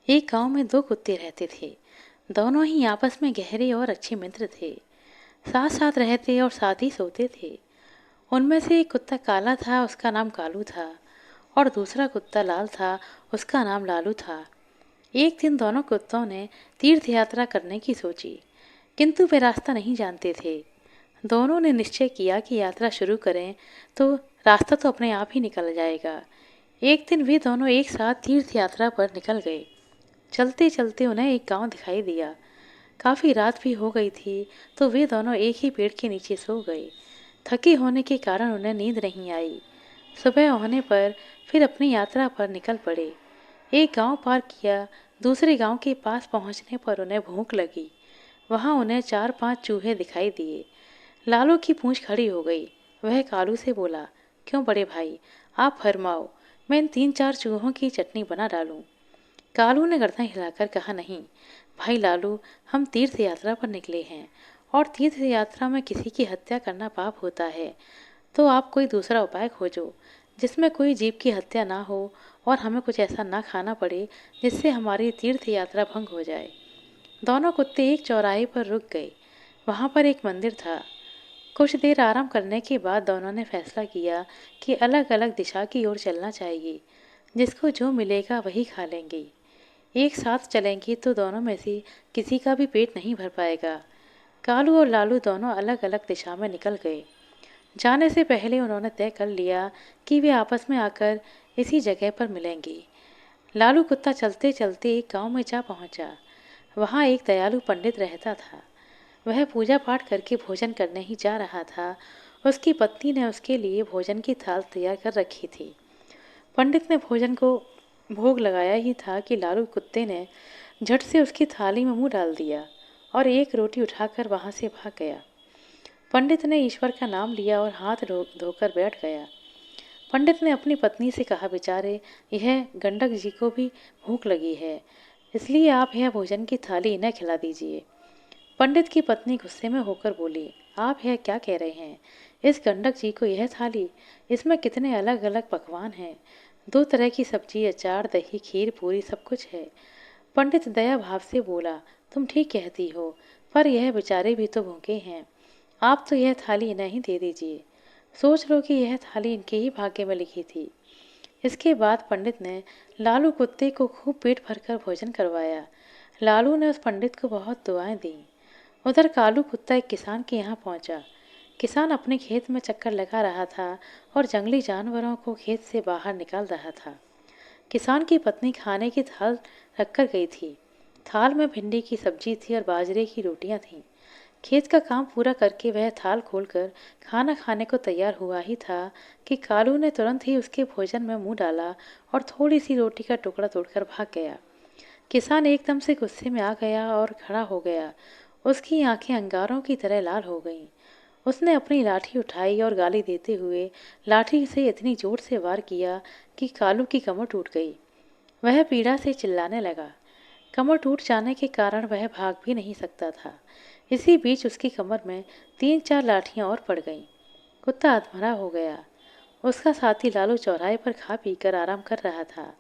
एक गांव में दो कुत्ते रहते थे। दोनों ही आपस में गहरे और अच्छे मित्र थे। साथ साथ रहते और साथ ही सोते थे। उनमें से एक कुत्ता काला था, उसका नाम कालू था। और दूसरा कुत्ता लाल था, उसका नाम लालू था। एक दिन दोनों कुत्तों ने तीर्थ यात्रा करने की सोची, किंतु वे रास्ता नहीं जानते थे। दोनों ने निश्चय किया कि यात्रा शुरू करें तो रास्ता तो अपने आप ही निकल जाएगा। एक दिन वे दोनों एक साथ तीर्थ यात्रा पर निकल गए। चलते चलते उन्हें एक गांव दिखाई दिया। काफी रात भी हो गई थी, तो वे दोनों एक ही पेड़ के नीचे सो गए। थके होने के कारण उन्हें नींद नहीं आई। सुबह होने पर फिर अपनी यात्रा पर निकल पड़े। एक गांव पार किया, दूसरे गांव के पास पहुंचने पर उन्हें भूख लगी। वहां उन्हें 4-5 चूहे दिखाई दिए। लालू की पूंछ खड़ी हो गई। वह कालू से बोला, क्यों बड़े भाई, आप फरमाओ, मैं इन 3-4 चूहों की चटनी बना डालूं। कालू ने गर्दन हिलाकर कहा, नहीं भाई लालू, हम तीर्थ यात्रा पर निकले हैं और तीर्थ यात्रा में किसी की हत्या करना पाप होता है। तो आप कोई दूसरा उपाय खोजो जिसमें कोई जीव की हत्या ना हो और हमें कुछ ऐसा ना खाना पड़े जिससे हमारी तीर्थ यात्रा भंग हो जाए। दोनों कुत्ते एक चौराहे पर रुक गए। वहां पर एक मंदिर था। कुछ देर आराम करने के बाद दोनों ने फैसला किया कि अलग अलग दिशा की ओर चलना चाहिए। जिसको जो मिलेगा वही खा लेंगे। एक साथ चलेंगे तो दोनों में से किसी का भी पेट नहीं भर पाएगा। कालू और लालू दोनों अलग अलग दिशा में निकल गए। जाने से पहले उन्होंने तय कर लिया कि वे आपस में आकर इसी जगह पर मिलेंगे। लालू कुत्ता चलते चलते एक गांव में जा पहुंचा। वहां एक दयालु पंडित रहता था। वह पूजा पाठ करके भोजन करने ही जा रहा था। उसकी पत्नी ने उसके लिए भोजन की थाल तैयार कर रखी थी। पंडित ने भोजन को भोग लगाया ही था कि लालू कुत्ते ने झट से उसकी थाली में मुंह डाल दिया और एक रोटी उठाकर वहां से भाग गया। पंडित ने ईश्वर का नाम लिया और हाथ धोकर बैठ गया। पंडित ने अपनी पत्नी से कहा, बेचारे, यह गंडक जी को भी भूख लगी है, इसलिए आप यह भोजन की थाली इन्हें खिला दीजिए। पंडित की पत्नी गुस्से में होकर बोली, आप यह क्या कह रहे हैं? इस गंडक जी को यह थाली, इसमें कितने अलग अलग पकवान हैं। 2 तरह की सब्जी, अचार, दही, खीर, पूरी, सब कुछ है। पंडित दया भाव से बोला, तुम ठीक कहती हो, पर यह बेचारे भी तो भूखे हैं। आप तो यह थाली इन्हें ही दे दीजिए। सोच लो कि यह थाली इनके ही भाग्य में लिखी थी। इसके बाद पंडित ने लालू कुत्ते को खूब पेट भरकर भोजन करवाया। लालू ने उस पंडित को बहुत दुआएं दी। उधर कालू कुत्ता एक किसान के यहाँ पहुंचा। किसान अपने खेत में चक्कर लगा रहा था और जंगली जानवरों को खेत से बाहर निकाल रहा था। किसान की पत्नी खाने की थाल रखकर गई थी। थाल में भिंडी की सब्जी थी और बाजरे की रोटियां थीं। खेत का काम पूरा करके वह थाल खोलकर खाना खाने को तैयार हुआ ही था कि कालू ने तुरंत ही उसके भोजन में मुंह डाला और थोड़ी सी रोटी का टुकड़ा तोड़कर भाग गया। किसान एकदम से गुस्से में आ गया और खड़ा हो गया। उसकी आंखें अंगारों की तरह लाल हो गईं। उसने अपनी लाठी उठाई और गाली देते हुए लाठी से इतनी जोर से वार किया कि कालू की कमर टूट गई। वह पीड़ा से चिल्लाने लगा। कमर टूट जाने के कारण वह भाग भी नहीं सकता था। इसी बीच उसकी कमर में 3-4 लाठियां और पड़ गईं। कुत्ता अधमरा हो गया। उसका साथी लालू चौराहे पर खा पी कर आराम कर रहा था।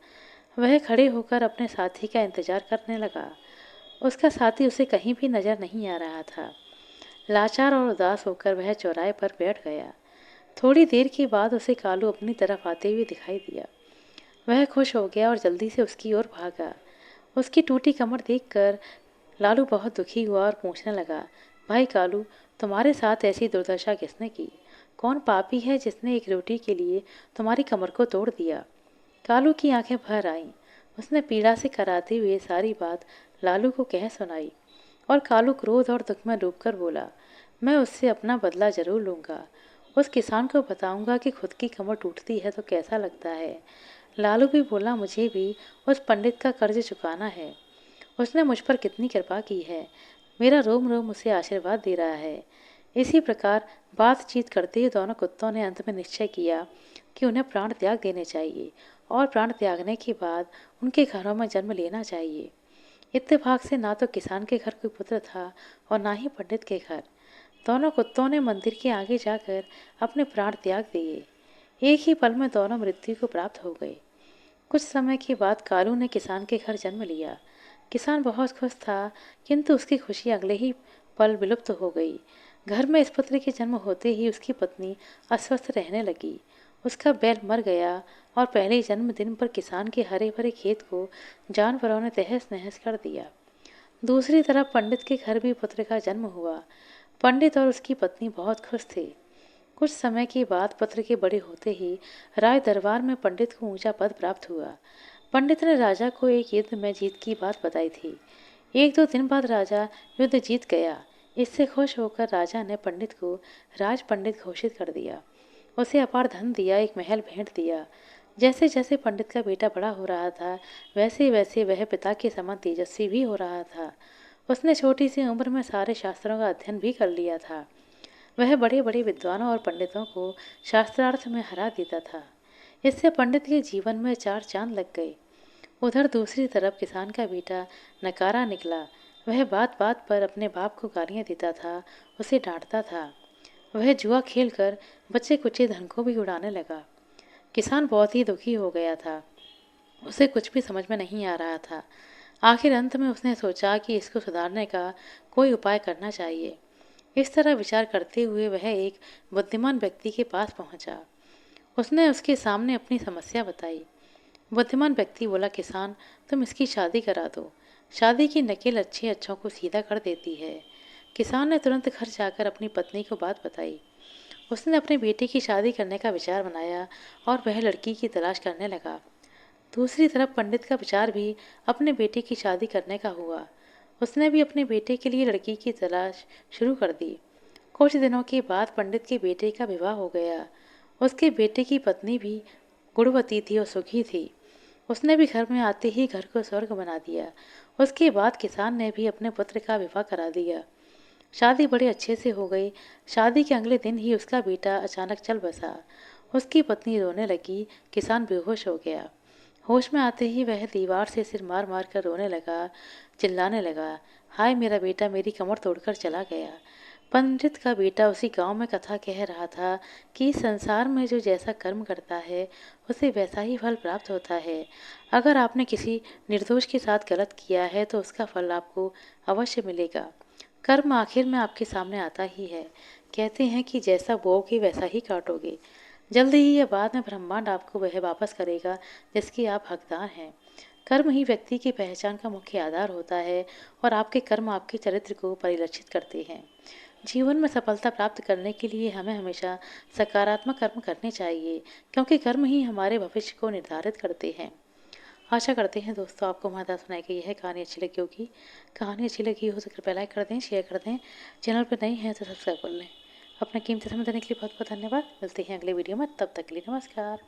वह खड़े होकर अपने साथी का इंतजार करने लगा। उसका साथी उसे कहीं भी नजर नहीं आ रहा था। लाचार और उदास होकर वह चौराहे पर बैठ गया। थोड़ी देर के बाद उसे कालू अपनी तरफ आते हुए दिखाई दिया। वह खुश हो गया और जल्दी से उसकी ओर भागा। उसकी टूटी कमर देखकर लालू बहुत दुखी हुआ और पूछने लगा, भाई कालू, तुम्हारे साथ ऐसी दुर्दशा किसने की? कौन पापी है जिसने एक रोटी के लिए तुम्हारी कमर को तोड़ दिया? कालू की आंखें भर आईं। उसने पीड़ा से कराते हुए सारी बात लालू को कह सुनाई और कालू क्रोध और दुख में डूबकर बोला, मैं उससे अपना बदला जरूर लूंगा। उस किसान को बताऊंगा कि खुद की कमर टूटती है तो कैसा लगता है। लालू भी बोला, मुझे भी उस पंडित का कर्ज चुकाना है। उसने मुझ पर कितनी कृपा की है। मेरा रोम रोम उसे आशीर्वाद दे रहा है। इसी प्रकार बातचीत करते हुए दोनों कुत्तों ने अंत में निश्चय किया कि उन्हें प्राण त्याग देने चाहिए और प्राण त्यागने के बाद उनके घरों में जन्म लेना चाहिए। इत्तेफाक से ना तो किसान के घर कोई पुत्र था और ना ही पंडित के घर। दोनों कुत्तों ने मंदिर के आगे जाकर अपने प्राण त्याग दिए। एक ही पल में दोनों मृत्यु को प्राप्त हो गए। कुछ समय के बाद कालू ने किसान के घर जन्म लिया। किसान बहुत खुश था, किंतु उसकी खुशी अगले ही पल विलुप्त हो गई। घर में इस पुत्र के जन्म होते ही उसकी पत्नी अस्वस्थ रहने लगी। उसका बैल मर गया और पहले जन्मदिन पर किसान के हरे भरे खेत को जानवरों ने तहस नहस कर दिया। दूसरी तरफ पंडित के घर भी पुत्र का जन्म हुआ। पंडित और उसकी पत्नी बहुत खुश थे। कुछ समय के बाद पुत्र के बड़े होते ही राज दरबार में पंडित को ऊंचा पद प्राप्त हुआ। पंडित ने राजा को एक युद्ध में जीत की बात बताई थी। एक दो दिन बाद राजा युद्ध जीत गया। इससे खुश होकर राजा ने पंडित को राज पंडित घोषित कर दिया। उसे अपार धन दिया, एक महल भेंट दिया। जैसे जैसे पंडित का बेटा बड़ा हो रहा था, वैसे वैसे वह पिता के समान तेजस्वी भी हो रहा था। उसने छोटी सी उम्र में सारे शास्त्रों का अध्ययन भी कर लिया था। वह बड़े बड़े विद्वानों और पंडितों को शास्त्रार्थ में हरा देता था। इससे पंडित के जीवन में चार चांद लग गए। उधर दूसरी तरफ किसान का बेटा नकारा निकला। वह बात बात पर अपने बाप को गालियां देता था, उसे डांटता था। वह जुआ खेलकर बच्चे कुचे धन को भी उड़ाने लगा। किसान बहुत ही दुखी हो गया था। उसे कुछ भी समझ में नहीं आ रहा था। आखिर अंत में उसने सोचा कि इसको सुधारने का कोई उपाय करना चाहिए। इस तरह विचार करते हुए वह एक बुद्धिमान व्यक्ति के पास पहुंचा। उसने उसके सामने अपनी समस्या बताई। बुद्धिमान व्यक्ति बोला, किसान, तुम इसकी शादी करा दो। शादी की नकेल अच्छे अच्छों को सीधा कर देती है। किसान ने तुरंत घर जाकर अपनी पत्नी को बात बताई। उसने अपने बेटे की शादी करने का विचार बनाया और वह लड़की की तलाश करने लगा। दूसरी तरफ पंडित का विचार भी अपने बेटे की शादी करने का हुआ। उसने भी अपने बेटे के लिए लड़की की तलाश शुरू कर दी। कुछ दिनों के बाद पंडित के बेटे का विवाह हो गया। उसके बेटे की पत्नी भी गुणवती थी और सुखी थी। उसने भी घर में आते ही घर को स्वर्ग बना दिया। उसके बाद किसान ने भी अपने पुत्र का विवाह करा दिया। शादी बड़े अच्छे से हो गई। शादी के अगले दिन ही उसका बेटा अचानक चल बसा। उसकी पत्नी रोने लगी। किसान बेहोश हो गया। होश में आते ही वह दीवार से सिर मार मार कर रोने लगा, चिल्लाने लगा, हाय मेरा बेटा मेरी कमर तोड़कर चला गया। पंडित का बेटा उसी गांव में कथा कह रहा था कि इस संसार में जो जैसा कर्म करता है उसे वैसा ही फल प्राप्त होता है। अगर आपने किसी निर्दोष के साथ गलत किया है तो उसका फल आपको अवश्य मिलेगा। कर्म आखिर में आपके सामने आता ही है। कहते हैं कि जैसा बोओगे वैसा ही काटोगे। जल्द ही या बाद में ब्रह्मांड आपको वह वापस करेगा जिसके आप हकदार हैं। कर्म ही व्यक्ति की पहचान का मुख्य आधार होता है और आपके कर्म आपके चरित्र को परिलक्षित करते हैं। जीवन में सफलता प्राप्त करने के लिए हमें हमेशा सकारात्मक कर्म करने चाहिए, क्योंकि कर्म ही हमारे भविष्य को निर्धारित करते हैं। आशा करते हैं दोस्तों आपको हमारे सुनाई गई है कहानी अच्छी लगी होगी। कहानी अच्छी लगी हो तो कृपया लाइक कर दें, शेयर कर दें। चैनल पर नए हैं तो सब्सक्राइब कर लें। अपना कीमती समय देने के लिए बहुत बहुत धन्यवाद। मिलते हैं अगले वीडियो में, तब तक के लिए नमस्कार।